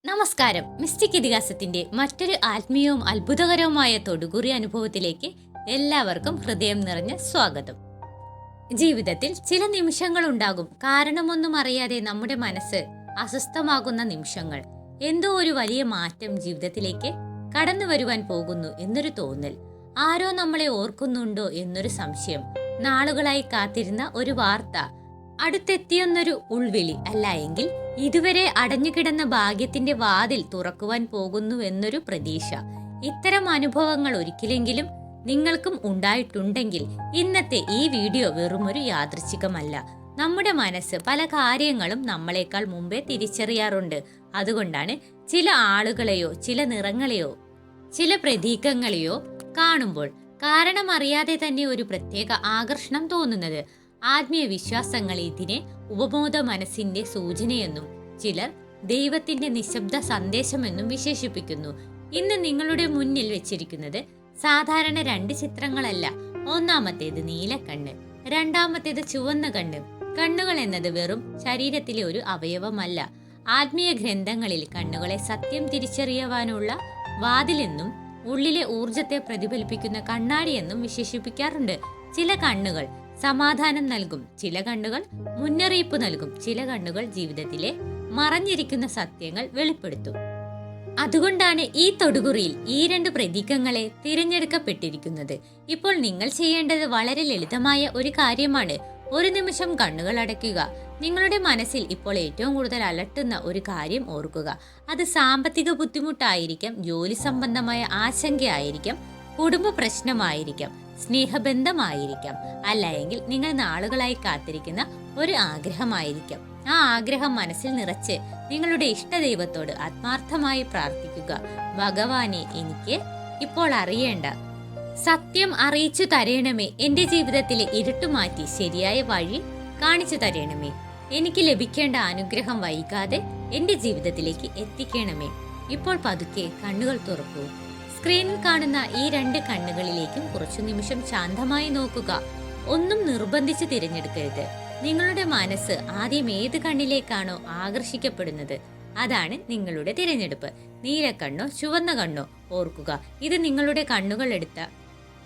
നമസ്കാരം. മിസ്റ്റിക് ഇതിഹാസത്തിന്റെ മറ്റൊരു ആത്മീയവും അത്ഭുതകരവുമായ തൊടുകുറി അനുഭവത്തിലേക്ക് എല്ലാവർക്കും ഹൃദയം നിറഞ്ഞ സ്വാഗതം. ജീവിതത്തിൽ ചില നിമിഷങ്ങൾ ഉണ്ടാകും, കാരണമൊന്നും അറിയാതെ നമ്മുടെ മനസ്സ് അസ്വസ്ഥമാകുന്ന നിമിഷങ്ങൾ. എന്തോ ഒരു വലിയ മാറ്റം ജീവിതത്തിലേക്ക് കടന്നു വരുവാൻ പോകുന്നു എന്നൊരു തോന്നൽ, ആരോ നമ്മളെ ഓർക്കുന്നുണ്ടോ എന്നൊരു സംശയം, നാളുകളായി കാത്തിരുന്ന ഒരു വാർത്ത അടുത്തെത്തിയെന്നൊരു ഉൾവിളി, അല്ല എങ്കിൽ ഇതുവരെ അടഞ്ഞുകിടന്ന ഭാഗ്യത്തിന്റെ വാതിൽ തുറക്കുവാൻ പോകുന്നു എന്നൊരു പ്രതീക്ഷ. ഇത്തരം അനുഭവങ്ങൾ ഒരിക്കലെങ്കിലും നിങ്ങൾക്കും ഉണ്ടായിട്ടുണ്ടെങ്കിൽ ഇന്നത്തെ ഈ വീഡിയോ വെറുമൊരു യാദൃച്ഛികമല്ല. നമ്മുടെ മനസ്സ് പല കാര്യങ്ങളും നമ്മളെക്കാൾ മുമ്പേ തിരിച്ചറിയാറുണ്ട്. അതുകൊണ്ടാണ് ചില ആളുകളെയോ ചില നിറങ്ങളെയോ ചില പ്രതീകങ്ങളെയോ കാണുമ്പോൾ കാരണം അറിയാതെ തന്നെ ഒരു പ്രത്യേക ആകർഷണം തോന്നുന്നത്. ആത്മീയ വിശ്വാസങ്ങൾ ഇതിനെ ഉപബോധ മനസ്സിന്റെ സൂചനയെന്നും ചിലർ ദൈവത്തിന്റെ നിശബ്ദ സന്ദേശമെന്നും വിശേഷിപ്പിക്കുന്നു. ഇന്ന് നിങ്ങളുടെ മുന്നിൽ വെച്ചിരിക്കുന്നത് സാധാരണ രണ്ട് ചിത്രങ്ങളല്ല. ഒന്നാമത്തേത് നീലക്കണ്ണ്, രണ്ടാമത്തേത് ചുവന്ന കണ്ണ്. കണ്ണുകൾ എന്നത് വെറും ശരീരത്തിലെ ഒരു അവയവമല്ല. ആത്മീയ ഗ്രന്ഥങ്ങളിൽ കണ്ണുകളെ സത്യം തിരിച്ചറിയുവാനുള്ള വാതിലെന്നും ഉള്ളിലെ ഊർജത്തെ പ്രതിഫലിപ്പിക്കുന്ന കണ്ണാടിയെന്നും വിശേഷിപ്പിക്കാറുണ്ട്. ചില കണ്ണുകൾ സമാധാനം നൽകും, ചില കണ്ണുകൾ മുന്നറിയിപ്പ് നൽകും, ചില കണ്ണുകൾ ജീവിതത്തിലെ മറഞ്ഞിരിക്കുന്ന സത്യങ്ങൾ വെളിപ്പെടുത്തും. അതുകൊണ്ടാണ് ഈ തൊടുകുറിയിൽ ഈ രണ്ട് പ്രതീകങ്ങളെ തിരഞ്ഞെടുക്കപ്പെട്ടിരിക്കുന്നത്. ഇപ്പോൾ നിങ്ങൾ ചെയ്യേണ്ടത് വളരെ ലളിതമായ ഒരു കാര്യമാണ്. ഒരു നിമിഷം കണ്ണുകൾ അടയ്ക്കുക. നിങ്ങളുടെ മനസ്സിൽ ഇപ്പോൾ ഏറ്റവും കൂടുതൽ അലട്ടുന്ന ഒരു കാര്യം ഓർക്കുക. അത് സാമ്പത്തിക ബുദ്ധിമുട്ടായിരിക്കാം, ജോലി സംബന്ധമായ ആശങ്കയായിരിക്കാം, കുടുംബ പ്രശ്നമായിരിക്കാം, സ്നേഹബന്ധമായിരിക്കാം, അല്ലെങ്കിൽ നിങ്ങൾ നാളുകളായി കാത്തിരിക്കുന്ന ഒരു ആഗ്രഹമായിരിക്കാം. ആ ആഗ്രഹം മനസ്സിൽ നിറച്ച് നിങ്ങളുടെ ഇഷ്ടദൈവത്തോട് ആത്മാർത്ഥമായി പ്രാർത്ഥിക്കുക. ഭഗവാനെ, എനിക്ക് ഇപ്പോൾ അറിയേണ്ട സത്യം അറിയിച്ചു തരണമേ. എന്റെ ജീവിതത്തിലെ ഇരുട്ടുമാറ്റി ശരിയായ വഴി കാണിച്ചു തരണമേ. എനിക്ക് ലഭിക്കേണ്ട അനുഗ്രഹം വൈകാതെ എന്റെ ജീവിതത്തിലേക്ക് എത്തിക്കണമേ. ഇപ്പോൾ പതുക്കെ കണ്ണുകൾ തുറക്കൂ. സ്ക്രീനിൽ കാണുന്ന ഈ രണ്ട് കണ്ണുകളിലേക്കും കുറച്ചു നിമിഷം ശാന്തമായി നോക്കുക. ഒന്നും നിർബന്ധിച്ച് തിരഞ്ഞെടുക്കരുത്. നിങ്ങളുടെ മനസ്സ് ആദ്യം ഏത് കണ്ണിലേക്കാണോ ആകർഷിക്കപ്പെടുന്നത് അതാണ് നിങ്ങളുടെ തിരഞ്ഞെടുപ്പ്. നീലക്കണ്ണോ ചുവന്ന കണ്ണോ ഓർക്കുക, ഇത് നിങ്ങളുടെ കണ്ണുകൾ എടുത്ത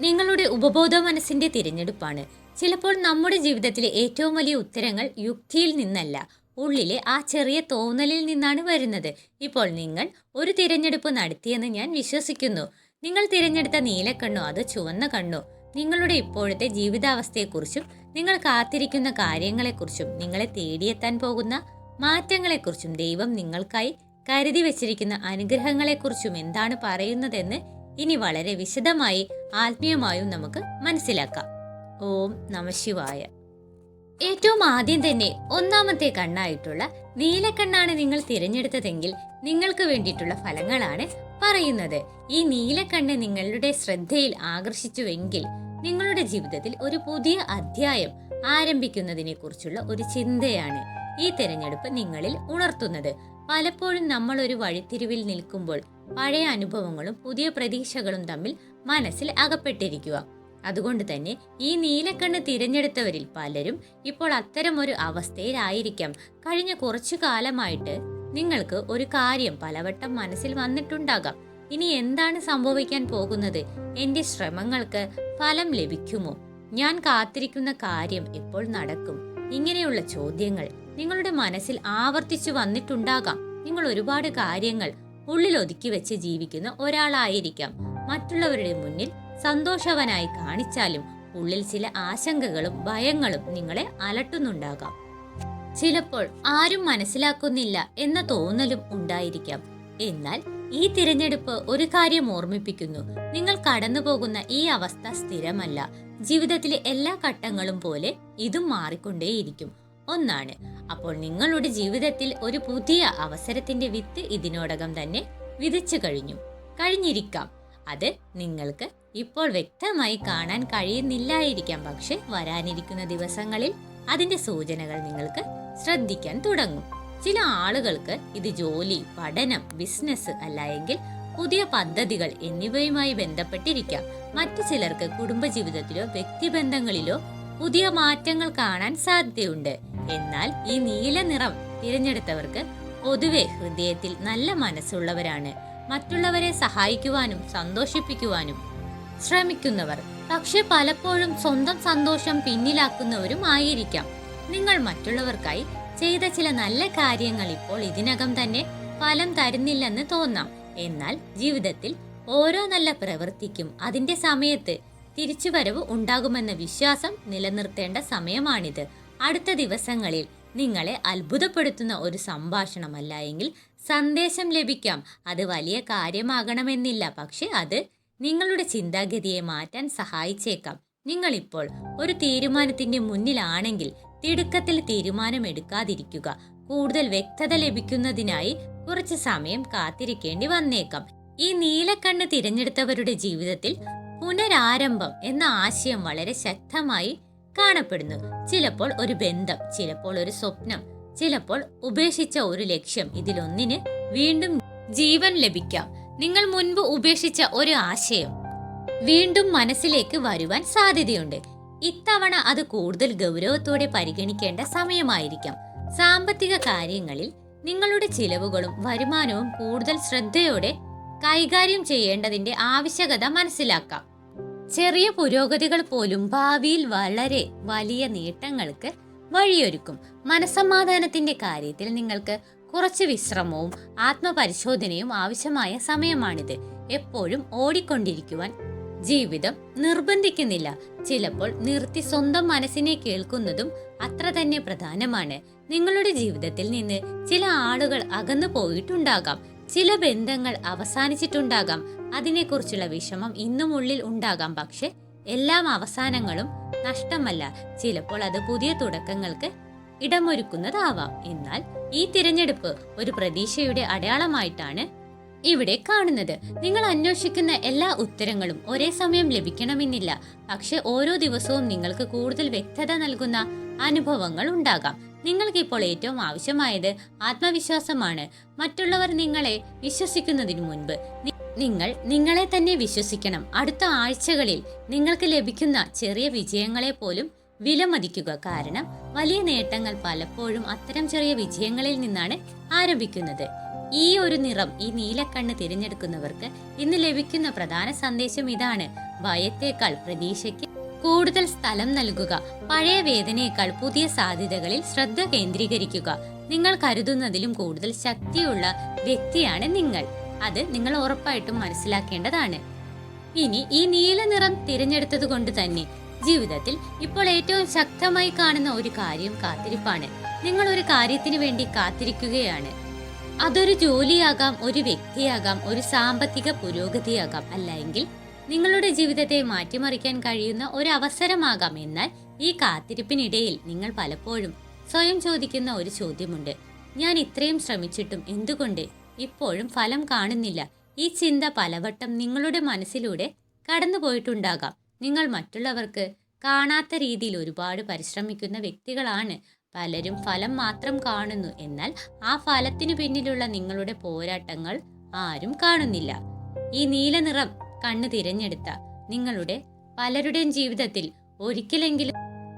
നിങ്ങളുടെ ഉപബോധ മനസ്സിന്റെ തിരഞ്ഞെടുപ്പാണ്. ചിലപ്പോൾ നമ്മുടെ ജീവിതത്തിലെ ഏറ്റവും വലിയ ഉത്തരങ്ങൾ യുക്തിയിൽ നിന്നല്ല, ഉള്ളിലെ ആ ചെറിയ തോന്നലിൽ നിന്നാണ് വരുന്നത്. ഇപ്പോൾ നിങ്ങൾ ഒരു തിരഞ്ഞെടുപ്പ് നടത്തിയെന്ന് ഞാൻ വിശ്വസിക്കുന്നു. നിങ്ങൾ തിരഞ്ഞെടുത്ത നീലക്കണ്ണോ അതോ ചുവന്ന കണ്ണോ നിങ്ങളുടെ ഇപ്പോഴത്തെ ജീവിതാവസ്ഥയെക്കുറിച്ചും നിങ്ങൾ കാത്തിരിക്കുന്ന കാര്യങ്ങളെക്കുറിച്ചും നിങ്ങളെ തേടിയെത്താൻ പോകുന്ന മാറ്റങ്ങളെക്കുറിച്ചും ദൈവം നിങ്ങൾക്കായി കരുതി വെച്ചിരിക്കുന്ന അനുഗ്രഹങ്ങളെക്കുറിച്ചും എന്താണ് പറയുന്നതെന്ന് ഇനി വളരെ വിശദമായി ആത്മീയമായും നമുക്ക് മനസ്സിലാക്കാം. ഓം നമഃശിവായ. ഏറ്റവും ആദ്യം തന്നെ ഒന്നാമത്തെ കണ്ണായിട്ടുള്ള നീലക്കണ്ണാണ് നിങ്ങൾ തിരഞ്ഞെടുത്തതെങ്കിൽ നിങ്ങൾക്ക് വേണ്ടിയിട്ടുള്ള ഫലങ്ങളാണ് പറയുന്നത്. ഈ നീലക്കണ്ണ് നിങ്ങളുടെ ശ്രദ്ധയിൽ ആകർഷിച്ചുവെങ്കിൽ നിങ്ങളുടെ ജീവിതത്തിൽ ഒരു പുതിയ അധ്യായം ആരംഭിക്കുന്നതിനെ കുറിച്ചുള്ള ഒരു ചിന്തയാണ് ഈ തിരഞ്ഞെടുപ്പ് നിങ്ങളിൽ ഉണർത്തുന്നത്. പലപ്പോഴും നമ്മൾ ഒരു വഴിത്തിരിവിൽ നിൽക്കുമ്പോൾ പഴയ അനുഭവങ്ങളും പുതിയ പ്രതീക്ഷകളും തമ്മിൽ മനസ്സിൽ അകപ്പെട്ടിരിക്കുക. അതുകൊണ്ട് തന്നെ ഈ നീലക്കണ്ണ് തിരഞ്ഞെടുത്തവരിൽ പലരും ഇപ്പോൾ അത്തരം ഒരു അവസ്ഥയിലായിരിക്കാം. കഴിഞ്ഞ കുറച്ചു കാലമായിട്ട് നിങ്ങൾക്ക് ഒരു കാര്യം പലവട്ടം മനസ്സിൽ വന്നിട്ടുണ്ടാകാം. ഇനി എന്താണ് സംഭവിക്കാൻ പോകുന്നത്? എന്റെ ശ്രമങ്ങൾക്ക് ഫലം ലഭിക്കുമോ? ഞാൻ കാത്തിരിക്കുന്ന കാര്യം എപ്പോൾ നടക്കും? ഇങ്ങനെയുള്ള ചോദ്യങ്ങൾ നിങ്ങളുടെ മനസ്സിൽ ആവർത്തിച്ചു വന്നിട്ടുണ്ടാകാം. നിങ്ങൾ ഒരുപാട് കാര്യങ്ങൾ ഉള്ളിൽ ഒതുക്കി വെച്ച് ജീവിക്കുന്ന ഒരാളായിരിക്കാം. മറ്റുള്ളവരുടെ മുന്നിൽ സന്തോഷവനായി കാണിച്ചാലും ഉള്ളിൽ ചില ആശങ്കകളും ഭയങ്ങളും നിങ്ങളെ അലട്ടുന്നുണ്ടാകാം. ചിലപ്പോൾ ആരും മനസ്സിലാക്കുന്നില്ല എന്ന തോന്നലും ഉണ്ടായിരിക്കാം. എന്നാൽ ഈ തിരഞ്ഞെടുപ്പ് ഒരു കാര്യം ഓർമ്മിപ്പിക്കുന്നു. നിങ്ങൾ കടന്നു പോകുന്ന ഈ അവസ്ഥ സ്ഥിരമല്ല. ജീവിതത്തിലെ എല്ലാ ഘട്ടങ്ങളും പോലെ ഇതും മാറിക്കൊണ്ടേയിരിക്കും ഒന്നാണ്. അപ്പോൾ നിങ്ങളുടെ ജീവിതത്തിൽ ഒരു പുതിയ അവസരത്തിന്റെ വിത്ത് ഇതിനോടകം തന്നെ വിതച്ചു കഴിഞ്ഞിരിക്കാം. അത് നിങ്ങൾക്ക് ഇപ്പോൾ വ്യക്തമായി കാണാൻ കഴിയുന്നില്ലായിരിക്കാം. പക്ഷെ വരാനിരിക്കുന്ന ദിവസങ്ങളിൽ അതിന്റെ സൂചനകൾ നിങ്ങൾക്ക് ശ്രദ്ധിക്കാൻ തുടങ്ങും. ചില ആളുകൾക്ക് ഇത് ജോലി, പഠനം, ബിസിനസ്, അല്ലെങ്കിൽ പുതിയ പദ്ധതികൾ എന്നിവയുമായി ബന്ധപ്പെട്ടിരിക്കാം. മറ്റു ചിലർക്ക് കുടുംബജീവിതത്തിലോ വ്യക്തിബന്ധങ്ങളിലോ പുതിയ മാറ്റങ്ങൾ കാണാൻ സാധ്യതയുണ്ട്. എന്നാൽ ഈ നീല നിറം തിരഞ്ഞെടുത്തവർക്ക് പൊതുവെ ഹൃദയത്തിൽ നല്ല മനസ്സുള്ളവരാണ്. മറ്റുള്ളവരെ സഹായിക്കുവാനും സന്തോഷിപ്പിക്കുവാനും ശ്രമിക്കുന്നവർ. പക്ഷെ പലപ്പോഴും സ്വന്തം സന്തോഷം പിന്നിലാക്കുന്നവരും ആയിരിക്കാം. നിങ്ങൾ മറ്റുള്ളവർക്കായി ചെയ്ത ചില നല്ല കാര്യങ്ങൾ ഇപ്പോൾ ഇതിനകം തന്നെ ഫലം തരുന്നില്ലെന്ന് തോന്നാം. എന്നാൽ ജീവിതത്തിൽ ഓരോ നല്ല പ്രവൃത്തിക്കും അതിന്റെ സമയത്ത് തിരിച്ചുവരവ് ഉണ്ടാകുമെന്ന വിശ്വാസം നിലനിർത്തേണ്ട സമയമാണിത്. അടുത്ത ദിവസങ്ങളിൽ നിങ്ങളെ അത്ഭുതപ്പെടുത്തുന്ന ഒരു സംഭാഷണമല്ല എങ്കിൽ സന്ദേശം ലഭിക്കാം. അത് വലിയ കാര്യമാകണമെന്നില്ല, പക്ഷെ അത് നിങ്ങളുടെ ചിന്താഗതിയെ മാറ്റാൻ സഹായിച്ചേക്കാം. നിങ്ങളിപ്പോൾ ഒരു തീരുമാനത്തിന്റെ മുന്നിലാണെങ്കിൽ തിടുക്കത്തിൽ തീരുമാനമെടുക്കാതിരിക്കുക. കൂടുതൽ വ്യക്തത ലഭിക്കുന്നതിനായി കുറച്ച് സമയം കാത്തിരിക്കേണ്ടി വന്നേക്കാം. ഈ നീലക്കണ്ണ് തിരഞ്ഞെടുത്തവരുടെ ജീവിതത്തിൽ പുനരാരംഭം എന്ന ആശയം വളരെ ശക്തമായി കാണപ്പെടുന്നു. ചിലപ്പോൾ ഒരു ബന്ധം, ചിലപ്പോൾ ഒരു സ്വപ്നം, ചിലപ്പോൾ ഉപേക്ഷിച്ച ഒരു ലക്ഷ്യം. ഇതിലൊന്നിന് വീണ്ടും ജീവൻ ലഭിക്കാം. നിങ്ങൾ മുൻപ് ഉപേക്ഷിച്ച ഒരു ആശയം വീണ്ടും മനസ്സിലേക്ക് വരുവാൻ സാധ്യതയുണ്ട്. ഇത്തവണ അത് കൂടുതൽ ഗൗരവത്തോടെ പരിഗണിക്കേണ്ട സമയമായിരിക്കാം. സാമ്പത്തിക കാര്യങ്ങളിൽ നിങ്ങളുടെ ചിലവുകളും വരുമാനവും കൂടുതൽ ശ്രദ്ധയോടെ കൈകാര്യം ചെയ്യേണ്ടതിന്റെ ആവശ്യകത മനസ്സിലാക്കാം. ചെറിയ പുരോഗതികൾ പോലും ഭാവിയിൽ വളരെ വലിയ നേട്ടങ്ങൾക്ക് വഴിയൊരുക്കും. മനസ്സമാധാനത്തിന്റെ കാര്യത്തിൽ നിങ്ങൾക്ക് കുറച്ച് വിശ്രമവും ആത്മപരിശോധനയും ആവശ്യമായ സമയമാണിത്. എപ്പോഴും ഓടിക്കൊണ്ടിരിക്കുവാൻ ജീവിതം നിർബന്ധിക്കുന്നില്ല. ചിലപ്പോൾ നിർത്തി സ്വന്തം മനസ്സിനെ കേൾക്കുന്നതും അത്ര തന്നെ പ്രധാനമാണ്. നിങ്ങളുടെ ജീവിതത്തിൽ നിന്ന് ചില ആളുകൾ അകന്നു പോയിട്ടുണ്ടാകാം. ചില ബന്ധങ്ങൾ അവസാനിച്ചിട്ടുണ്ടാകാം. അതിനെക്കുറിച്ചുള്ള വിഷമം ഇന്നും ഉള്ളിൽ ഉണ്ടാകാം. പക്ഷെ എല്ലാം അവസാനങ്ങളും നഷ്ടമല്ല. ചിലപ്പോൾ അത് പുതിയ തുടക്കങ്ങൾക്ക് ഇടമൊരുക്കുന്നതാവാം. എന്നാൽ ഈ തിരഞ്ഞെടുപ്പ് ഒരു പ്രതീക്ഷയുടെ അടയാളമായിട്ടാണ് ഇവിടെ കാണുന്നത്. നിങ്ങൾ അന്വേഷിക്കുന്ന എല്ലാ ഉത്തരങ്ങളും ഒരേ സമയം ലഭിക്കണമെന്നില്ല. പക്ഷെ ഓരോ ദിവസവും നിങ്ങൾക്ക് കൂടുതൽ വ്യക്തത നൽകുന്ന അനുഭവങ്ങൾ ഉണ്ടാകാം. നിങ്ങൾക്ക് ഇപ്പോൾ ഏറ്റവും ആവശ്യമായത് ആത്മവിശ്വാസമാണ്. മറ്റുള്ളവർ നിങ്ങളെ വിശ്വസിക്കുന്നതിനു മുൻപ് നിങ്ങൾ നിങ്ങളെ തന്നെ വിശ്വസിക്കണം. അടുത്ത ആഴ്ചകളിൽ നിങ്ങൾക്ക് ലഭിക്കുന്ന ചെറിയ വിജയങ്ങളെ പോലും വിലമതിക്കുക. കാരണം വലിയ നേട്ടങ്ങൾ പലപ്പോഴും അത്തരം ചെറിയ വിജയങ്ങളിൽ നിന്നാണ് ആരംഭിക്കുന്നത്. ഈ ഒരു നിറം, ഈ നീലക്കണ്ണ് തിരഞ്ഞെടുക്കുന്നവർക്ക് ഇന്ന് ലഭിക്കുന്ന പ്രധാന സന്ദേശം ഇതാണ്: ഭയത്തേക്കാൾ പ്രതീക്ഷയ്ക്ക് കൂടുതൽ സ്ഥലം നൽകുക. പഴയ വേദനയേക്കാൾ പുതിയ സാധ്യതകളിൽ ശ്രദ്ധ കേന്ദ്രീകരിക്കുക. നിങ്ങൾ കരുതുന്നതിലും കൂടുതൽ ശക്തിയുള്ള വ്യക്തിയാണ് നിങ്ങൾ. അത് നിങ്ങൾ ഉറപ്പായിട്ടും മനസ്സിലാക്കേണ്ടതാണ്. ഇനി ഈ നീല നിറം തിരഞ്ഞെടുത്തത് കൊണ്ട് തന്നെ ജീവിതത്തിൽ ഇപ്പോൾ ഏറ്റവും ശക്തമായി കാണുന്ന ഒരു കാര്യം കാത്തിരിപ്പാണ്. നിങ്ങൾ ഒരു കാര്യത്തിന് വേണ്ടി കാത്തിരിക്കുകയാണ്. അതൊരു ജോലിയാകാം, ഒരു വ്യക്തിയാകാം, ഒരു സാമ്പത്തിക പുരോഗതിയാകാം, അല്ലെങ്കിൽ നിങ്ങളുടെ ജീവിതത്തെ മാറ്റിമറിക്കാൻ കഴിയുന്ന ഒരു അവസരമാകാം. എന്നാൽ ഈ കാത്തിരിപ്പിനിടയിൽ നിങ്ങൾ പലപ്പോഴും സ്വയം ചോദിക്കുന്ന ഒരു ചോദ്യമുണ്ട്: ഞാൻ ഇത്രയും ശ്രമിച്ചിട്ടും എന്തുകൊണ്ട് ഇപ്പോഴും ഫലം കാണുന്നില്ല? ഈ ചിന്ത പലവട്ടം നിങ്ങളുടെ മനസ്സിലൂടെ കടന്നുപോയിട്ടുണ്ടാകാം. നിങ്ങൾ മറ്റുള്ളവർക്ക് കാണാത്ത രീതിയിൽ ഒരുപാട് പരിശ്രമിക്കുന്ന വ്യക്തികളാണ്. പലരും ഫലം മാത്രം കാണുന്നു, എന്നാൽ ആ ഫലത്തിനു പിന്നിലുള്ള നിങ്ങളുടെ പോരാട്ടങ്ങൾ ആരും കാണുന്നില്ല. ഈ നീല നിറം കണ്ണ് തിരഞ്ഞെടുത്ത നിങ്ങളുടെ പലരുടെയും ജീവിതത്തിൽ ഒരിക്കലെങ്കിലും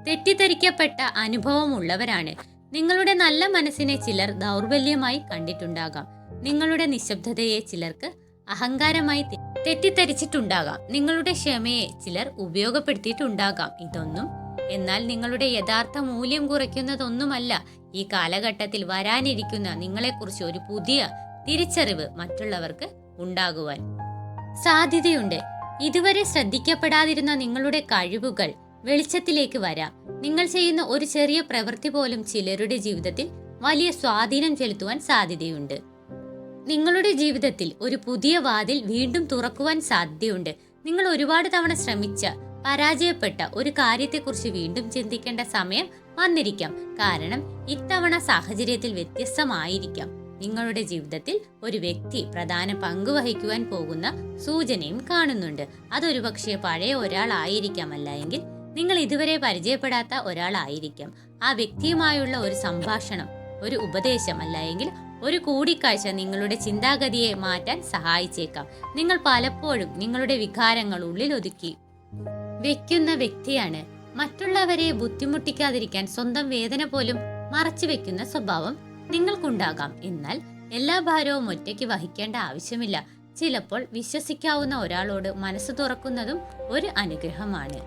തെറ്റിദ്ധരിക്കപ്പെട്ട അനുഭവമുള്ളവരാണ്. നിങ്ങളുടെ നല്ല മനസ്സിനെ ചിലർ ദൗർബല്യമായി കണ്ടിട്ടുണ്ടാകാം. നിങ്ങളുടെ നിശബ്ദതയെ ചിലർക്ക് അഹങ്കാരമായി തെറ്റിദ്ധരിച്ചിട്ടുണ്ടാകാം. നിങ്ങളുടെ ക്ഷമയെ ചിലർ ഉപയോഗപ്പെടുത്തിയിട്ടുണ്ടാകാം. ഇതൊന്നും എന്നാൽ നിങ്ങളുടെ യഥാർത്ഥ മൂല്യം കുറയ്ക്കുന്നതൊന്നുമല്ല. ഈ കാലഘട്ടത്തിൽ വരാനിരിക്കുന്ന നിങ്ങളെക്കുറിച്ച് ഒരു പുതിയ തിരിച്ചറിവ് മറ്റുള്ളവർക്ക് ഉണ്ടാകുവാൻ സാധ്യതയുണ്ട്. ഇതുവരെ ശ്രദ്ധിക്കപ്പെടാതിരുന്ന നിങ്ങളുടെ കഴിവുകൾ വെളിച്ചത്തിലേക്ക് വരാം. നിങ്ങൾ ചെയ്യുന്ന ഒരു ചെറിയ പ്രവൃത്തി പോലും ചിലരുടെ ജീവിതത്തിൽ വലിയ സ്വാധീനം ചെലുത്തുവാൻ സാധ്യതയുണ്ട്. നിങ്ങളുടെ ജീവിതത്തിൽ ഒരു പുതിയ വാതിൽ വീണ്ടും തുറക്കുവാൻ സാധ്യതയുണ്ട്. നിങ്ങൾ ഒരുപാട് തവണ ശ്രമിച്ച പരാജയപ്പെട്ട ഒരു കാര്യത്തെക്കുറിച്ച് വീണ്ടും ചിന്തിക്കേണ്ട സമയം വന്നിരിക്കാം. കാരണം ഇത്തവണ സാഹചര്യത്തിൽ വ്യത്യസ്തമായിരിക്കാം. നിങ്ങളുടെ ജീവിതത്തിൽ ഒരു വ്യക്തി പ്രധാന പങ്ക് വഹിക്കുവാൻ പോകുന്ന സൂചനയും കാണുന്നുണ്ട്. അതൊരുപക്ഷെ പഴയ ഒരാളായിരിക്കാം, അല്ലെങ്കിൽ നിങ്ങൾ ഇതുവരെ പരിചയപ്പെടാത്ത ഒരാളായിരിക്കാം. ആ വ്യക്തിയുമായുള്ള ഒരു സംഭാഷണം, ഒരു ഉപദേശം, അല്ലെങ്കിൽ ഒരു കൂടിക്കാഴ്ച നിങ്ങളുടെ ചിന്താഗതിയെ മാറ്റാൻ സഹായിച്ചേക്കാം. നിങ്ങൾ പലപ്പോഴും നിങ്ങളുടെ വികാരങ്ങൾ ഉള്ളിലൊതുക്കി വെക്കുന്ന വ്യക്തിയാണ്. മറ്റുള്ളവരെ ബുദ്ധിമുട്ടിക്കാതിരിക്കാൻ സ്വന്തം വേദന പോലും മറച്ചു വെക്കുന്ന സ്വഭാവം നിങ്ങൾക്കുണ്ടാകാം. എന്നാൽ എല്ലാ ഭാരവും ഒറ്റയ്ക്ക് വഹിക്കേണ്ട ആവശ്യമില്ല. ചിലപ്പോൾ വിശ്വസിക്കാവുന്ന ഒരാളോട് മനസ്സ് തുറക്കുന്നതും ഒരു അനുഗ്രഹമാണ്.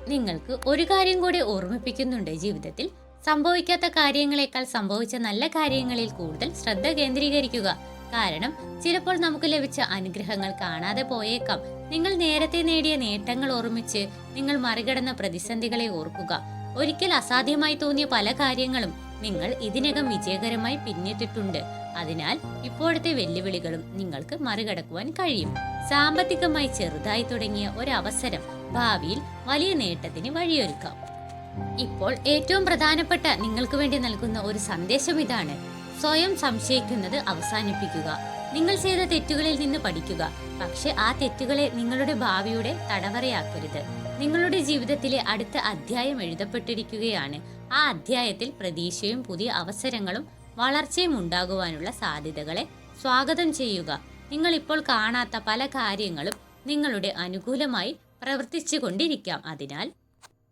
നിങ്ങൾക്ക് ഒരു കാര്യം കൂടി ഓർമ്മിപ്പിക്കുന്നുണ്ട്. ജീവിതത്തിൽ സംഭവിക്കാത്ത കാര്യങ്ങളെക്കാൾ സംഭവിച്ച നല്ല കാര്യങ്ങളിൽ കൂടുതൽ ശ്രദ്ധ കേന്ദ്രീകരിക്കുക. കാരണം ചിലപ്പോൾ നമുക്ക് ലഭിച്ച അനുഗ്രഹങ്ങൾ കാണാതെ പോയേക്കാം. നിങ്ങൾ നേരത്തെ നേടിയ നേട്ടങ്ങൾ ഓർമ്മിച്ച് നിങ്ങൾ മറികടന്ന പ്രതിസന്ധികളെ ഓർക്കുക. ഒരിക്കൽ അസാധ്യമായി തോന്നിയ പല കാര്യങ്ങളും നിങ്ങൾ ഇതിനകം വിജയകരമായി പിന്നിട്ടിട്ടുണ്ട്. അതിനാൽ ഇപ്പോഴത്തെ വെല്ലുവിളികളും നിങ്ങൾക്ക് മറികടക്കുവാൻ കഴിയും. സാമ്പത്തികമായി ചെറുതായി തുടങ്ങിയ ഒരു അവസരം ഭാവിയിൽ വലിയ നേട്ടത്തിന് വഴിയൊരുക്കാം. ഇപ്പോൾ ഏറ്റവും പ്രധാനപ്പെട്ട നിങ്ങൾക്ക് വേണ്ടി നൽകുന്ന ഒരു സന്ദേശം ഇതാണ്: സ്വയം സംശയിക്കുന്നത് അവസാനിപ്പിക്കുക. നിങ്ങൾ ചെയ്ത തെറ്റുകളിൽ നിന്ന് പഠിക്കുക. പക്ഷെ ആ തെറ്റുകളെ നിങ്ങളുടെ ഭാവിയുടെ തടവറയാക്കരുത്. നിങ്ങളുടെ ജീവിതത്തിലെ അടുത്ത അധ്യായം എഴുതപ്പെട്ടിരിക്കുകയാണ്. ആ അധ്യായത്തിൽ പ്രതീക്ഷയും പുതിയ അവസരങ്ങളും വളർച്ചയും ഉണ്ടാകുവാനുള്ള സാധ്യതകളെ സ്വാഗതം ചെയ്യുക. നിങ്ങൾ ഇപ്പോൾ കാണാത്ത പല കാര്യങ്ങളും നിങ്ങളുടെ അനുകൂലമായി പ്രവർത്തിച്ചു കൊണ്ടിരിക്കാം. അതിനാൽ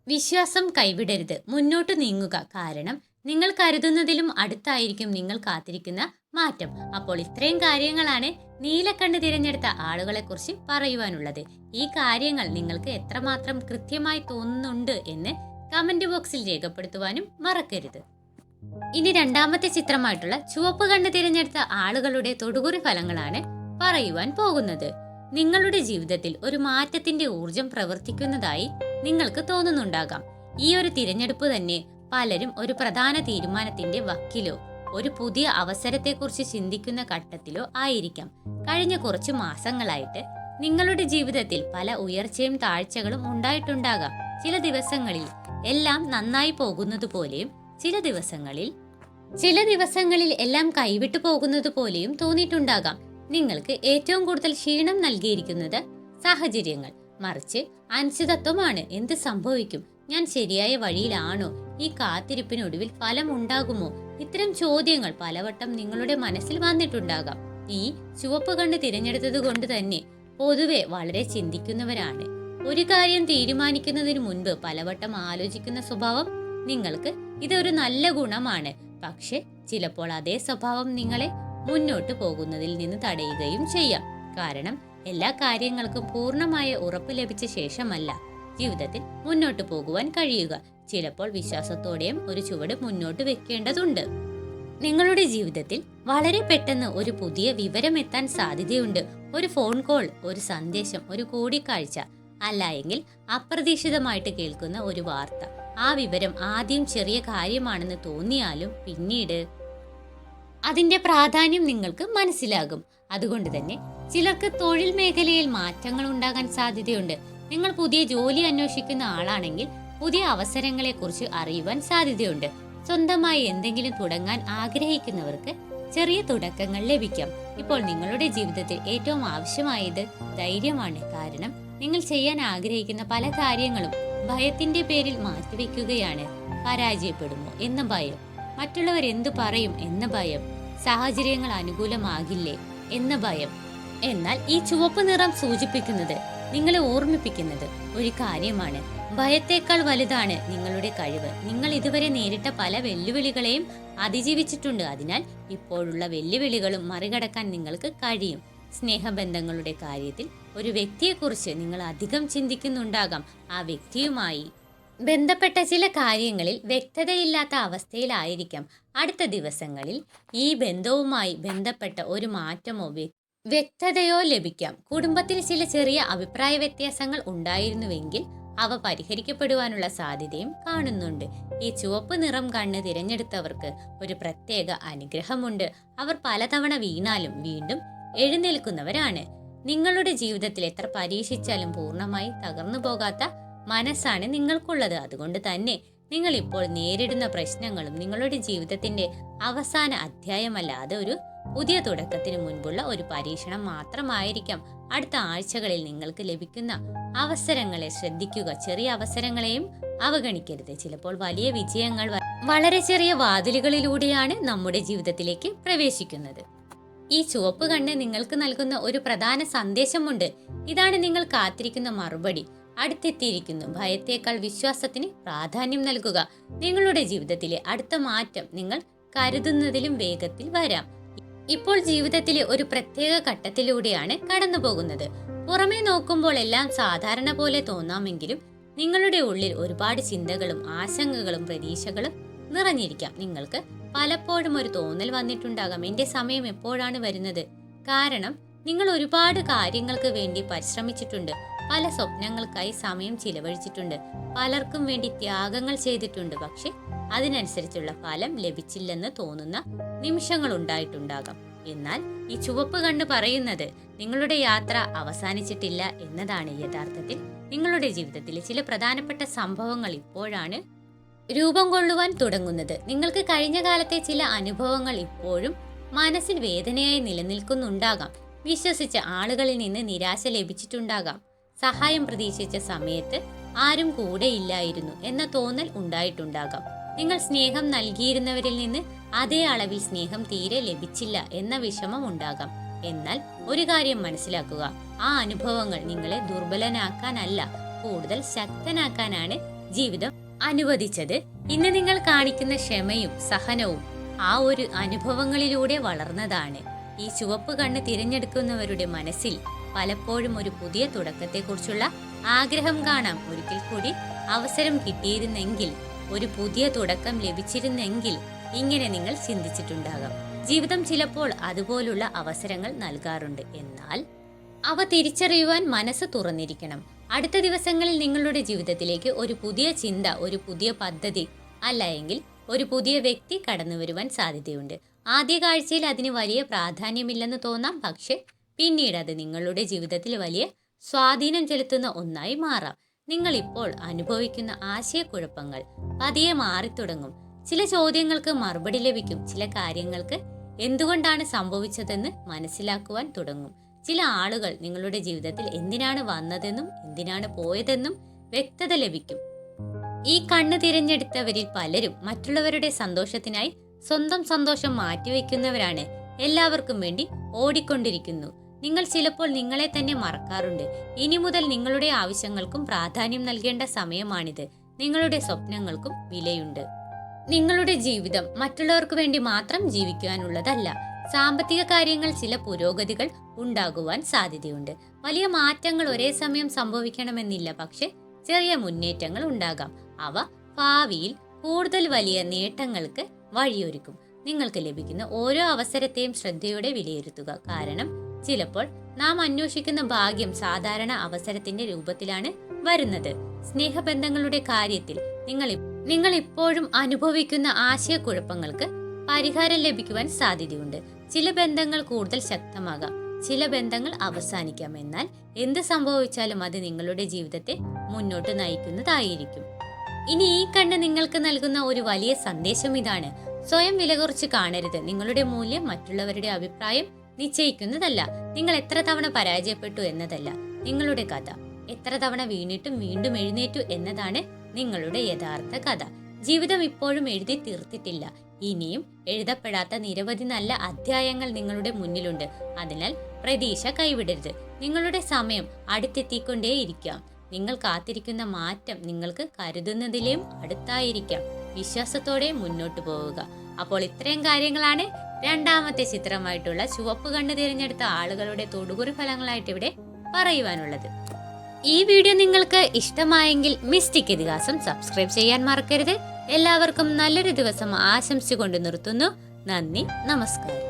വിശ്വാസം കൈവിടരുത്. മുന്നോട്ട് നീങ്ങുക. കാരണം നിങ്ങൾ കരുതുന്നതിലും അടുത്തായിരിക്കും നിങ്ങൾ കാത്തിരിക്കുന്ന മാറ്റം. അപ്പോൾ ഇത്രയും കാര്യങ്ങളാണ് നീലക്കണ്ണ് തിരഞ്ഞെടുത്ത ആളുകളെ കുറിച്ച് പറയുവാനുള്ളത്. ഈ കാര്യങ്ങൾ നിങ്ങൾക്ക് എത്രമാത്രം കൃത്യമായി തോന്നുന്നുണ്ട് എന്ന് കമന്റ് ബോക്സിൽ രേഖപ്പെടുത്തുവാനും മറക്കരുത്. ഇനി രണ്ടാമത്തെ ചിത്രമായിട്ടുള്ള ചുവപ്പ് കണ്ണ് തിരഞ്ഞെടുത്ത ആളുകളുടെ തൊടുകുറി ഫലങ്ങളാണ് പറയുവാൻ പോകുന്നത്. നിങ്ങളുടെ ജീവിതത്തിൽ ഒരു മാറ്റത്തിന്റെ ഊർജം പ്രവർത്തിക്കുന്നതായി നിങ്ങൾക്ക് തോന്നുന്നുണ്ടാകാം. ഈ ഒരു തിരഞ്ഞെടുപ്പ് തന്നെ പലരും ഒരു പ്രധാന തീരുമാനത്തിന്റെ വക്കിലോ ഒരു പുതിയ അവസരത്തെക്കുറിച്ച് ചിന്തിക്കുന്ന ഘട്ടത്തിലോ ആയിരിക്കാം. കഴിഞ്ഞ കുറച്ചു മാസങ്ങളായിട്ട് നിങ്ങളുടെ ജീവിതത്തിൽ പല ഉയർച്ചയും താഴ്ചകളും ഉണ്ടായിട്ടുണ്ടാകാം. ചില ദിവസങ്ങളിൽ എല്ലാം നന്നായി പോകുന്നത് പോലെയും ചില ദിവസങ്ങളിൽ എല്ലാം കൈവിട്ടു പോകുന്നത് പോലെയും തോന്നിയിട്ടുണ്ടാകാം. നിങ്ങൾക്ക് ഏറ്റവും കൂടുതൽ ക്ഷീണം നൽകിയിരിക്കുന്നത് സാഹചര്യങ്ങൾ, മറിച്ച് അനിശ്ചിതത്വമാണ്. എന്ത് സംഭവിക്കും? ഞാൻ ശരിയായ വഴിയിലാണോ? ഈ കാത്തിരിപ്പിനൊടുവിൽ ഫലം ഉണ്ടാകുമോ? ഇത്തരം ചോദ്യങ്ങൾ പലവട്ടം നിങ്ങളുടെ മനസ്സിൽ വന്നിട്ടുണ്ടാകാം. ഈ ചുവപ്പ് കണ്ണ് തിരഞ്ഞെടുത്തത് കൊണ്ട് തന്നെ പൊതുവെ വളരെ ചിന്തിക്കുന്നവരാണ്. ഒരു കാര്യം തീരുമാനിക്കുന്നതിന് മുൻപ് പലവട്ടം ആലോചിക്കുന്ന സ്വഭാവം നിങ്ങൾക്ക് ഇതൊരു നല്ല ഗുണമാണ്. പക്ഷെ ചിലപ്പോൾ അതേ സ്വഭാവം നിങ്ങളെ മുന്നോട്ട് പോകുന്നതിൽ നിന്ന് തടയുകയും ചെയ്യാം. കാരണം എല്ലാ കാര്യങ്ങൾക്കും പൂർണ്ണമായ ഉറപ്പ് ലഭിച്ച ശേഷമല്ല ജീവിതത്തിൽ മുന്നോട്ട് പോകുവാൻ കഴിയുക. ചിലപ്പോൾ വിശ്വാസത്തോടെയും ഒരു ചുവട് മുന്നോട്ട് വെക്കേണ്ടതുണ്ട്. നിങ്ങളുടെ ജീവിതത്തിൽ വളരെ പെട്ടെന്ന് ഒരു പുതിയ വിവരം എത്താൻ സാധ്യതയുണ്ട്. ഒരു ഫോൺ കോൾ, ഒരു സന്ദേശം, ഒരു കൂടിക്കാഴ്ച, അല്ല എങ്കിൽ അപ്രതീക്ഷിതമായിട്ട് കേൾക്കുന്ന ഒരു വാർത്ത. ആ വിവരം ആദ്യം ചെറിയ കാര്യമാണെന്ന് തോന്നിയാലും പിന്നീട് അതിന്റെ പ്രാധാന്യം നിങ്ങൾക്ക് മനസ്സിലാകും. അതുകൊണ്ട് തന്നെ ചിലർക്ക് തൊഴിൽ മേഖലയിൽ മാറ്റങ്ങൾ ഉണ്ടാകാൻ സാധ്യതയുണ്ട്. നിങ്ങൾ പുതിയ ജോലി അന്വേഷിക്കുന്ന ആളാണെങ്കിൽ പുതിയ അവസരങ്ങളെ കുറിച്ച് അറിയുവാൻ സാധ്യതയുണ്ട്. സ്വന്തമായി എന്തെങ്കിലും തുടങ്ങാൻ ആഗ്രഹിക്കുന്നവർക്ക് ചെറിയ തുടക്കങ്ങൾ ലഭിക്കാം. ഇപ്പോൾ നിങ്ങളുടെ ജീവിതത്തിൽ ഏറ്റവും ആവശ്യമായത് ധൈര്യമാണ്. കാരണം നിങ്ങൾ ചെയ്യാൻ ആഗ്രഹിക്കുന്ന പല കാര്യങ്ങളും ഭയത്തിന്റെ പേരിൽ മാറ്റിവെക്കുകയാണ്. പരാജയപ്പെടുമോ എന്ന ഭയം, മറ്റുള്ളവർ എന്തു പറയും എന്ന ഭയം, സാഹചര്യങ്ങൾ അനുകൂലമാകില്ലേ എന്ന ഭയം. എന്നാൽ ഈ ചുവപ്പ് നിറം സൂചിപ്പിക്കുന്നത്, നിങ്ങളെ ഓർമ്മിപ്പിക്കുന്നത് ഒരു കാര്യമാണ്: ഭയത്തേക്കാൾ വലുതാണ് നിങ്ങളുടെ കഴിവ്. നിങ്ങൾ ഇതുവരെ നേരിട്ട പല വെല്ലുവിളികളെയും അതിജീവിച്ചിട്ടുണ്ട്. അതിനാൽ ഇപ്പോഴുള്ള വെല്ലുവിളികളും മറികടക്കാൻ നിങ്ങൾക്ക് കഴിയും. സ്നേഹബന്ധങ്ങളുടെ കാര്യത്തിൽ ഒരു വ്യക്തിയെക്കുറിച്ച് നിങ്ങൾ അധികം ചിന്തിക്കുന്നുണ്ടാകാം. ആ വ്യക്തിയുമായി ബന്ധപ്പെട്ട ചില കാര്യങ്ങളിൽ വ്യക്തതയില്ലാത്ത അവസ്ഥയിലായിരിക്കാം. അടുത്ത ദിവസങ്ങളിൽ ഈ ബന്ധവുമായി ബന്ധപ്പെട്ട ഒരു മാറ്റമോ വ്യക്തതയോ ലഭിക്കാം. കുടുംബത്തിൽ ചില ചെറിയ അഭിപ്രായ വ്യത്യാസങ്ങൾ ഉണ്ടായിരുന്നുവെങ്കിൽ അവ പരിഹരിക്കപ്പെടുവാനുള്ള സാധ്യതയും കാണുന്നുണ്ട്. ഈ ചുവപ്പ് നിറം കണ്ണ് തിരഞ്ഞെടുത്തവർക്ക് ഒരു പ്രത്യേക അനുഗ്രഹമുണ്ട്. അവർ പലതവണ വീണാലും വീണ്ടും എഴുന്നേൽക്കുന്നവരാണ്. നിങ്ങളുടെ ജീവിതത്തിൽ എത്ര പരീക്ഷിച്ചാലും പൂർണ്ണമായി തകർന്നു പോകാത്ത മനസ്സാണ് നിങ്ങൾക്കുള്ളത്. അതുകൊണ്ട് തന്നെ നിങ്ങൾ ഇപ്പോൾ നേരിടുന്ന പ്രശ്നങ്ങളും നിങ്ങളുടെ ജീവിതത്തിന്റെ അവസാന അധ്യായമല്ല, അതൊരു പുതിയ തുടക്കത്തിന് മുൻപുള്ള ഒരു പരീക്ഷണം മാത്രമായിരിക്കാം. അടുത്ത ആഴ്ചകളിൽ നിങ്ങൾക്ക് ലഭിക്കുന്ന അവസരങ്ങളെ ശ്രദ്ധിക്കുക. ചെറിയ അവസരങ്ങളെയും അവഗണിക്കരുത്. ചിലപ്പോൾ വലിയ വിജയങ്ങൾ വളരെ ചെറിയ വാതിലുകളിലൂടെയാണ് നമ്മുടെ ജീവിതത്തിലേക്ക് പ്രവേശിക്കുന്നത്. ഈ ചുവപ്പ് കണ്ണ് നിങ്ങൾക്ക് നൽകുന്ന ഒരു പ്രധാന സന്ദേശമുണ്ട്. ഇതാണ് നിങ്ങൾ കാത്തിരിക്കുന്ന മറുപടി. അടുത്തെത്തിയിരിക്കുന്നു. ഭയത്തേക്കാൾ വിശ്വാസത്തിന് പ്രാധാന്യം നൽകുക. നിങ്ങളുടെ ജീവിതത്തിലെ അടുത്ത മാറ്റം നിങ്ങൾ കരുതുന്നതിലും വേഗത്തിൽ വരാം. ഇപ്പോൾ ജീവിതത്തിലെ ഒരു പ്രത്യേക ഘട്ടത്തിലൂടെയാണ് കടന്നു പോകുന്നത്. പുറമേ നോക്കുമ്പോൾ എല്ലാം സാധാരണ പോലെ തോന്നാമെങ്കിലും നിങ്ങളുടെ ഉള്ളിൽ ഒരുപാട് ചിന്തകളും ആശങ്കകളും പ്രതീക്ഷകളും നിറഞ്ഞിരിക്കാം. നിങ്ങൾക്ക് പലപ്പോഴും ഒരു തോന്നൽ വന്നിട്ടുണ്ടാകാം, എന്റെ സമയം എപ്പോഴാണ് വരുന്നത്? കാരണം നിങ്ങൾ ഒരുപാട് കാര്യങ്ങൾക്ക് വേണ്ടി പരിശ്രമിച്ചിട്ടുണ്ട്, പല സ്വപ്നങ്ങൾക്കായി സമയം ചിലവഴിച്ചിട്ടുണ്ട്, പലർക്കും വേണ്ടി ത്യാഗങ്ങൾ ചെയ്തിട്ടുണ്ട്. പക്ഷെ അതിനനുസരിച്ചുള്ള ഫലം ലഭിച്ചില്ലെന്ന് തോന്നുന്ന നിമിഷങ്ങൾ ഉണ്ടായിട്ടുണ്ടാകാം. എന്നാൽ ഈ ചുവപ്പ് കണ്ണ് പറയുന്നത് നിങ്ങളുടെ യാത്ര അവസാനിച്ചിട്ടില്ല എന്നതാണ്. യഥാർത്ഥത്തിൽ നിങ്ങളുടെ ജീവിതത്തിലെ ചില പ്രധാനപ്പെട്ട സംഭവങ്ങൾ ഇപ്പോഴാണ് രൂപം കൊള്ളുവാൻ തുടങ്ങുന്നത്. നിങ്ങൾക്ക് കഴിഞ്ഞ കാലത്തെ ചില അനുഭവങ്ങൾ ഇപ്പോഴും മനസ്സിൽ വേദനയായി നിലനിൽക്കുന്നുണ്ടാകാം. വിശ്വസിച്ച ആളുകളിൽ നിന്ന് നിരാശ ലഭിച്ചിട്ടുണ്ടാകാം. സഹായം പ്രതീക്ഷിച്ച സമയത്ത് ആരും കൂടെ ഇല്ലായിരുന്നു എന്ന തോന്നൽ ഉണ്ടായിട്ടുണ്ടാകാം. നിങ്ങൾ സ്നേഹം നൽകിയിരുന്നവരിൽ നിന്ന് അതേ അളവിൽ സ്നേഹം തീരെ ലഭിച്ചില്ല എന്ന വിഷമം ഉണ്ടാകാം. എന്നാൽ ഒരു കാര്യം മനസ്സിലാക്കുക, ആ അനുഭവങ്ങൾ നിങ്ങളെ ദുർബലനാക്കാനല്ല, കൂടുതൽ ശക്തനാക്കാനാണ് ജീവിതം അനുവദിച്ചത്. ഇന്ന് നിങ്ങൾ കാണിക്കുന്ന ക്ഷമയും സഹനവും ആ ഒരു അനുഭവങ്ങളിലൂടെ വളർന്നതാണ്. ഈ ചുവപ്പ് കണ്ണ് തിരഞ്ഞെടുക്കുന്നവരുടെ മനസ്സിൽ പലപ്പോഴും ഒരു പുതിയ തുടക്കത്തെക്കുറിച്ചുള്ള ആഗ്രഹം കാണാം. ഒരിക്കൽ കൂടി അവസരം കിട്ടിയിരുന്നെങ്കിൽ, ഒരു പുതിയ തുടക്കം ലഭിച്ചിരുന്നെങ്കിൽ, ഇങ്ങനെ നിങ്ങൾ ചിന്തിച്ചിട്ടുണ്ടാകാം. ജീവിതം ചിലപ്പോൾ അതുപോലുള്ള അവസരങ്ങൾ നൽകാറുണ്ട്. എന്നാൽ അവ തിരിച്ചറിയുവാൻ മനസ്സ് തുറന്നിരിക്കണം. അടുത്ത ദിവസങ്ങളിൽ നിങ്ങളുടെ ജീവിതത്തിലേക്ക് ഒരു പുതിയ ചിന്ത, ഒരു പുതിയ പദ്ധതി, അല്ല എങ്കിൽ ഒരു പുതിയ വ്യക്തി കടന്നു വരുവാൻ സാധ്യതയുണ്ട്. ആദ്യ കാഴ്ചയിൽ അതിന് വലിയ പ്രാധാന്യമില്ലെന്ന് തോന്നാം, പക്ഷെ പിന്നീട് അത് നിങ്ങളുടെ ജീവിതത്തിൽ വലിയ സ്വാധീനം ചെലുത്തുന്ന ഒന്നായി മാറാം. നിങ്ങൾ ഇപ്പോൾ അനുഭവിക്കുന്ന ആശയക്കുഴപ്പങ്ങൾ പതിയെ മാറിത്തുടങ്ങും. ചില ചോദ്യങ്ങൾക്ക് മറുപടി ലഭിക്കും. ചില കാര്യങ്ങൾക്ക് എന്തുകൊണ്ടാണ് സംഭവിച്ചതെന്ന് മനസ്സിലാക്കുവാൻ തുടങ്ങും. ചില ആളുകൾ നിങ്ങളുടെ ജീവിതത്തിൽ എന്തിനാണ് വന്നതെന്നും എന്തിനാണ് പോയതെന്നും വ്യക്തത ലഭിക്കും. ഈ കണ്ണ് തിരഞ്ഞെടുത്തവരിൽ പലരും മറ്റുള്ളവരുടെ സന്തോഷത്തിനായി സ്വന്തം സന്തോഷം മാറ്റിവെക്കുന്നവരാണ്. എല്ലാവർക്കും വേണ്ടി ഓടിക്കൊണ്ടിരിക്കുന്നു. നിങ്ങൾ ചിലപ്പോൾ നിങ്ങളെ തന്നെ മറക്കാറുണ്ട്. ഇനി മുതൽ നിങ്ങളുടെ ആവശ്യങ്ങൾക്കും പ്രാധാന്യം നൽകേണ്ട സമയമാണിത്. നിങ്ങളുടെ സ്വപ്നങ്ങൾക്കും വിലയുണ്ട്. നിങ്ങളുടെ ജീവിതം മറ്റുള്ളവർക്ക് വേണ്ടി മാത്രം ജീവിക്കുവാനുള്ളതല്ല. സാമ്പത്തിക കാര്യങ്ങൾ ചില പുരോഗതികൾ ഉണ്ടാകുവാൻ സാധ്യതയുണ്ട്. വലിയ മാറ്റങ്ങൾ ഒരേ സമയം സംഭവിക്കണമെന്നില്ല, പക്ഷെ ചെറിയ മുന്നേറ്റങ്ങൾ ഉണ്ടാകാം. അവ ഭാവിയിൽ കൂടുതൽ വലിയ നേട്ടങ്ങൾക്ക് വഴിയൊരുക്കും. നിങ്ങൾക്ക് ലഭിക്കുന്ന ഓരോ അവസരത്തെയും ശ്രദ്ധയോടെ വിലയിരുത്തുക. കാരണം ചിലപ്പോൾ നാം അന്വേഷിക്കുന്ന ഭാഗ്യം സാധാരണ അവസരത്തിന്റെ രൂപത്തിലാണ് വരുന്നത്. സ്നേഹബന്ധങ്ങളുടെ കാര്യത്തിൽ നിങ്ങൾ ഇപ്പോഴും അനുഭവിക്കുന്ന ആശയക്കുഴപ്പങ്ങൾക്ക് പരിഹാരം ലഭിക്കുവാൻ സാധ്യതയുണ്ട്. ചില ബന്ധങ്ങൾ കൂടുതൽ ശക്തമാകാം, ചില ബന്ധങ്ങൾ അവസാനിക്കാം. എന്നാൽ എന്ത് സംഭവിച്ചാലും അത് നിങ്ങളുടെ ജീവിതത്തെ മുന്നോട്ട് നയിക്കുന്നതായിരിക്കും. ഇനി ഈ കണ്ണ് നിങ്ങൾക്ക് നൽകുന്ന ഒരു വലിയ സന്ദേശം ഇതാണ്: സ്വയം വില കുറച്ച് കാണരുത്. നിങ്ങളുടെ മൂല്യം മറ്റുള്ളവരുടെ അഭിപ്രായം നിശ്ചയിക്കുന്നതല്ല. നിങ്ങൾ എത്ര തവണ പരാജയപ്പെട്ടു എന്നതല്ല നിങ്ങളുടെ കഥ. എത്ര തവണ വീണിട്ടും വീണ്ടും എഴുന്നേറ്റു എന്നതാണ് നിങ്ങളുടെ യഥാർത്ഥ കഥ. ജീവിതം ഇപ്പോഴും എഴുതി തീർത്തിട്ടില്ല. ഇനിയും എഴുതപ്പെടാത്ത നിരവധി നല്ല അധ്യായങ്ങൾ നിങ്ങളുടെ മുന്നിലുണ്ട്. അതിനാൽ പ്രതീക്ഷ കൈവിടരുത്. നിങ്ങളുടെ സമയം അടുത്തെത്തിക്കൊണ്ടേയിരിക്കാം. നിങ്ങൾ കാത്തിരിക്കുന്ന മാറ്റം നിങ്ങൾക്ക് കരുതുന്നതിലേയും അടുത്തായിരിക്കാം. വിശ്വാസത്തോടെ മുന്നോട്ട് പോവുക. അപ്പോൾ ഇത്രയും കാര്യങ്ങളാണ് രണ്ടാമത്തെ ചിത്രമായിട്ടുള്ള ചുവപ്പ് കണ്ണ് തിരഞ്ഞെടുത്ത ആളുകളുടെ തൊടുകുറി ഫലങ്ങളായിട്ട് ഇവിടെ പറയുവാനുള്ളത്. ഈ വീഡിയോ നിങ്ങൾക്ക് ഇഷ്ടമായെങ്കിൽ മിസ്റ്റിക് ഇതിഹാസം സബ്സ്ക്രൈബ് ചെയ്യാൻ മറക്കരുത്. എല്ലാവർക്കും നല്ലൊരു ദിവസം ആശംസിച്ചുകൊണ്ട് നിർത്തുന്നു. നന്ദി, നമസ്കാരം.